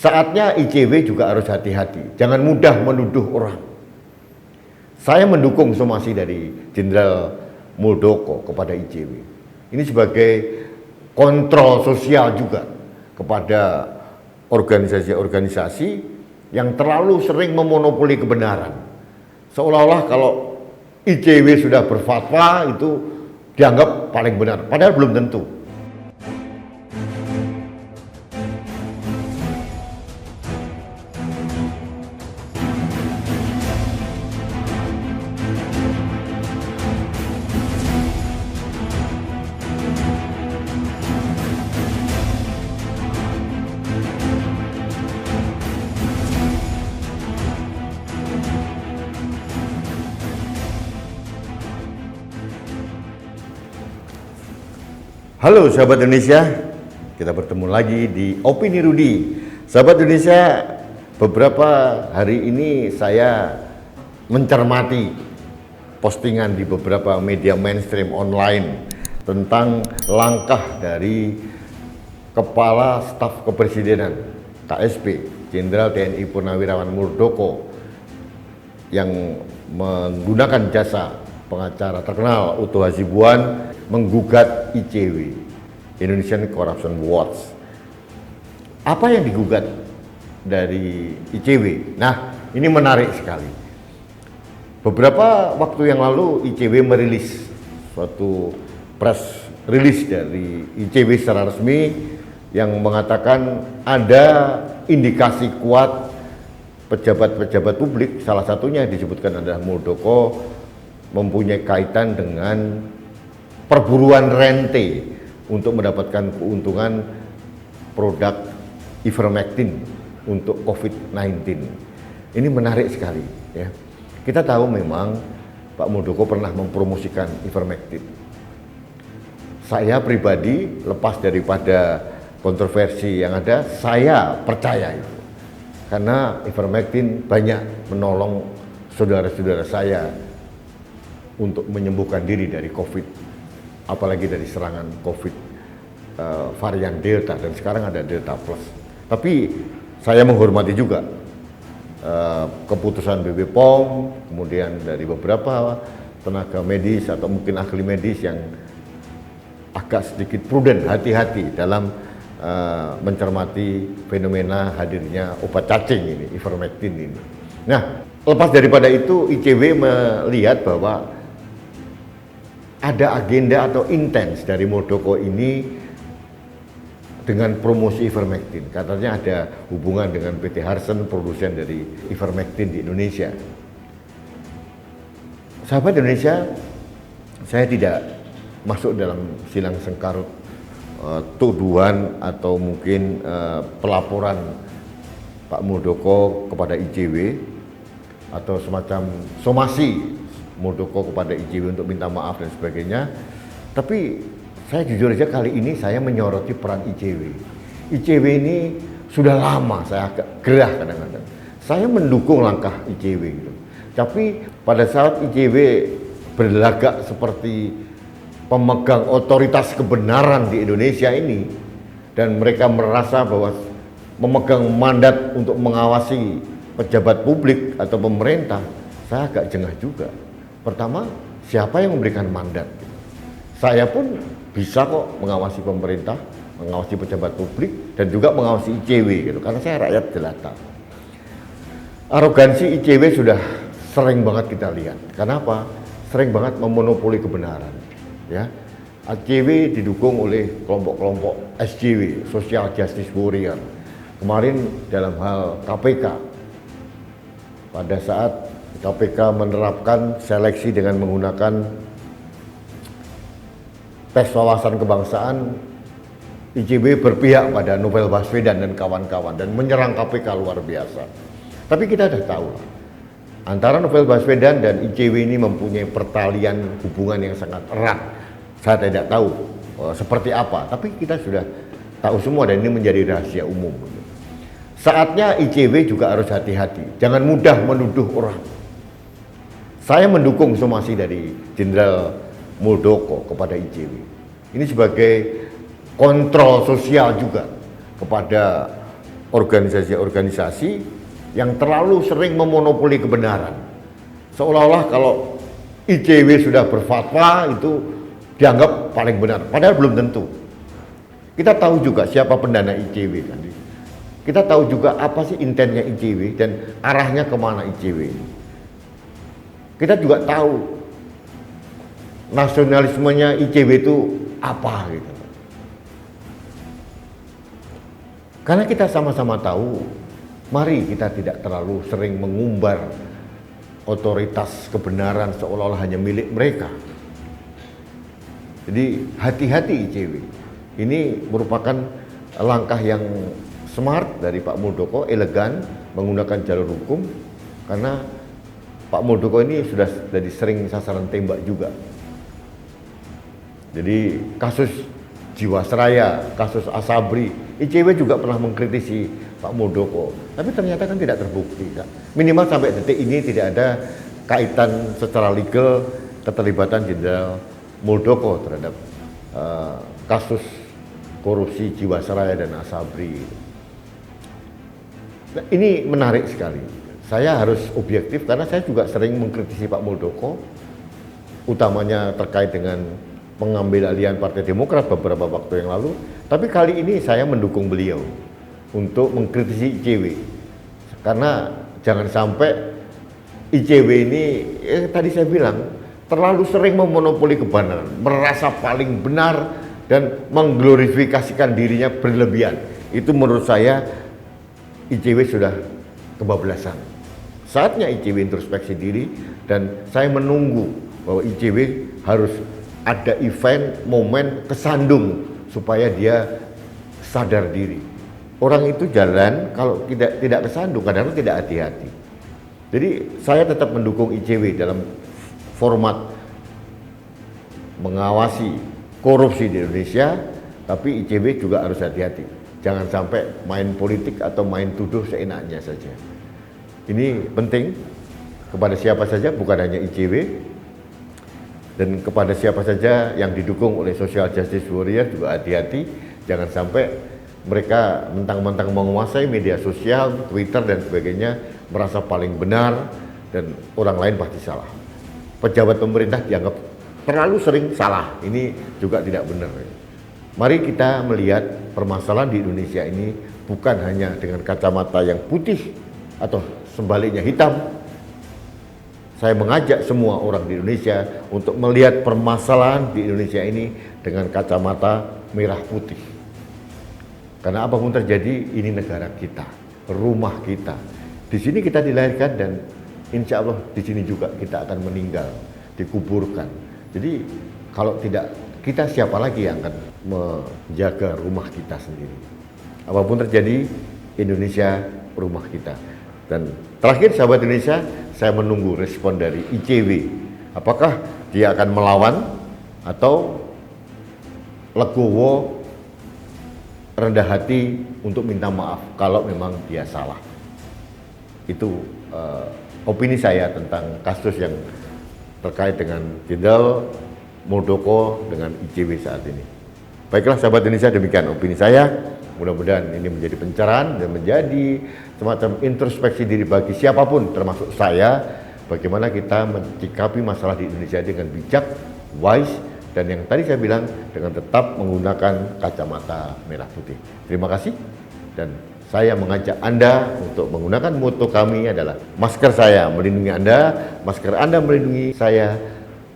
Saatnya ICW juga harus hati-hati, jangan mudah menuduh orang. Saya mendukung somasi dari Jenderal Muldoko kepada ICW. Ini sebagai kontrol sosial juga kepada organisasi-organisasi yang terlalu sering memonopoli kebenaran. Seolah-olah kalau ICW sudah berfatwa itu dianggap paling benar, padahal belum tentu. Halo sahabat Indonesia, kita bertemu lagi di Opini Rudy. Sahabat Indonesia, beberapa hari ini saya mencermati postingan di beberapa media mainstream online tentang langkah dari Kepala Staf Kepresidenan KSP, Jenderal TNI Purnawirawan Muldoko, yang menggunakan jasa pengacara terkenal Utoh Hasibuan menggugat ICW, Indonesian Corruption Watch. Apa yang digugat dari ICW? Nah, ini menarik sekali. Beberapa waktu yang lalu ICW merilis suatu press release dari ICW secara resmi yang mengatakan ada indikasi kuat pejabat-pejabat publik, salah satunya disebutkan adalah Muldoko, mempunyai kaitan dengan perburuan rente untuk mendapatkan keuntungan produk ivermectin untuk COVID-19. Ini menarik sekali, ya. Kita tahu memang Pak Muldoko pernah mempromosikan ivermectin. Saya pribadi, lepas daripada kontroversi yang ada, saya percaya itu. Karena ivermectin banyak menolong saudara-saudara saya untuk menyembuhkan diri dari COVID. Apalagi dari serangan COVID varian Delta, dan sekarang ada Delta Plus. Tapi saya menghormati juga keputusan BB POM, kemudian dari beberapa tenaga medis atau mungkin ahli medis yang agak sedikit prudent, hati-hati dalam mencermati fenomena hadirnya obat cacing ini, ivermectin ini. Nah, lepas daripada itu, ICW melihat bahwa ada agenda atau intens dari Muldoko ini dengan promosi ivermectin. Katanya ada hubungan dengan PT Harsen, produsen dari ivermectin di Indonesia. Sahabat Indonesia, saya tidak masuk dalam silang sengkarut tuduhan atau mungkin pelaporan Pak Muldoko kepada ICW atau semacam somasi Muldoko kepada ICW untuk minta maaf dan sebagainya. Tapi saya jujur aja kali ini saya menyoroti peran ICW. ICW ini sudah lama saya agak gerah kadang-kadang. Saya mendukung langkah ICW gitu. Tapi pada saat ICW berlagak seperti pemegang otoritas kebenaran di Indonesia ini, dan mereka merasa bahwa memegang mandat untuk mengawasi pejabat publik atau pemerintah, saya agak jengah juga. Pertama, siapa yang memberikan mandat? Saya pun bisa kok mengawasi pemerintah, mengawasi pejabat publik, dan juga mengawasi ICW gitu, karena saya rakyat jelata. Arogansi ICW sudah sering banget kita lihat. Kenapa? Sering banget memonopoli kebenaran. Ya, ICW didukung oleh kelompok-kelompok SJW, Social Justice Warrior. Kemarin dalam hal KPK, pada saat KPK menerapkan seleksi dengan menggunakan tes wawasan kebangsaan, ICW berpihak pada Novel Baswedan dan kawan-kawan dan menyerang KPK luar biasa. Tapi kita sudah tahu antara Novel Baswedan dan ICW ini mempunyai pertalian hubungan yang sangat erat. Saya tidak tahu seperti apa, tapi kita sudah tahu semua dan ini menjadi rahasia umum. Saatnya ICW juga harus hati-hati, jangan mudah menuduh orang. Saya mendukung somasi dari Jenderal Muldoko kepada ICW. Ini sebagai kontrol sosial juga kepada organisasi-organisasi yang terlalu sering memonopoli kebenaran. Seolah-olah kalau ICW sudah berfatwa itu dianggap paling benar, padahal belum tentu. Kita tahu juga siapa pendana ICW tadi. Kita tahu juga apa sih intennya ICW dan arahnya kemana ICW ini. Kita juga tahu nasionalismenya ICW itu apa gitu. Karena kita sama-sama tahu, mari kita tidak terlalu sering mengumbar otoritas kebenaran seolah-olah hanya milik mereka. Jadi hati-hati ICW. Ini merupakan langkah yang smart dari Pak Muldoko, elegan, menggunakan jalur hukum, karena Pak Muldoko ini sudah jadi sering sasaran tembak juga. Jadi kasus Jiwasraya, kasus Asabri, ICW juga pernah mengkritisi Pak Muldoko, tapi ternyata kan tidak terbukti. Minimal sampai detik ini tidak ada kaitan secara legal keterlibatan Jenderal Muldoko terhadap kasus korupsi Jiwasraya dan Asabri. Nah, ini menarik sekali. Saya harus objektif karena saya juga sering mengkritisi Pak Muldoko, utamanya terkait dengan pengambil alihan Partai Demokrat beberapa waktu yang lalu. Tapi kali ini saya mendukung beliau untuk mengkritisi ICW, karena jangan sampai ICW ini tadi saya bilang terlalu sering memonopoli kebenaran, merasa paling benar dan mengglorifikasikan dirinya berlebihan. Itu menurut saya ICW sudah kebablasan. Saatnya ICW introspeksi diri, dan saya menunggu bahwa ICW harus ada event, momen kesandung supaya dia sadar diri. Orang itu jalan kalau tidak kesandung, kadang-kadang tidak hati-hati. Jadi saya tetap mendukung ICW dalam format mengawasi korupsi di Indonesia, tapi ICW juga harus hati-hati. Jangan sampai main politik atau main tuduh seenaknya saja. Ini penting kepada siapa saja, bukan hanya ICW, dan kepada siapa saja yang didukung oleh social justice warrior juga hati-hati. Jangan sampai mereka mentang-mentang menguasai media sosial, Twitter dan sebagainya, merasa paling benar dan orang lain pasti salah. Pejabat pemerintah dianggap terlalu sering salah, ini juga tidak benar. Mari kita melihat permasalahan di Indonesia ini bukan hanya dengan kacamata yang putih atau sebaliknya hitam. Saya mengajak semua orang di Indonesia untuk melihat permasalahan di Indonesia ini dengan kacamata merah putih. Karena apapun terjadi, ini negara kita, rumah kita. Di sini kita dilahirkan dan insya Allah di sini juga kita akan meninggal, dikuburkan. Jadi kalau tidak kita, siapa lagi yang akan menjaga rumah kita sendiri? Apapun terjadi, Indonesia rumah kita. Dan terakhir sahabat Indonesia, saya menunggu respon dari ICW. Apakah dia akan melawan atau legowo, rendah hati untuk minta maaf kalau memang dia salah. Itu opini saya tentang kasus yang terkait dengan Jenderal Muldoko dengan ICW saat ini. Baiklah sahabat Indonesia, demikian opini saya. Mudah-mudahan ini menjadi pencerahan dan menjadi semacam introspeksi diri bagi siapapun, termasuk saya, bagaimana kita mencikapi masalah di Indonesia dengan bijak, wise, dan yang tadi saya bilang dengan tetap menggunakan kacamata merah putih. Terima kasih, dan saya mengajak Anda untuk menggunakan moto kami adalah masker saya melindungi Anda, masker Anda melindungi saya,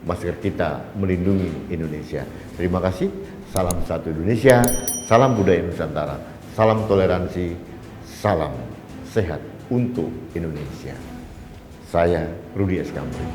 masker kita melindungi Indonesia. Terima kasih, salam satu Indonesia, salam budaya Nusantara, salam toleransi, salam sehat untuk Indonesia. Saya Rudi S. Kamri.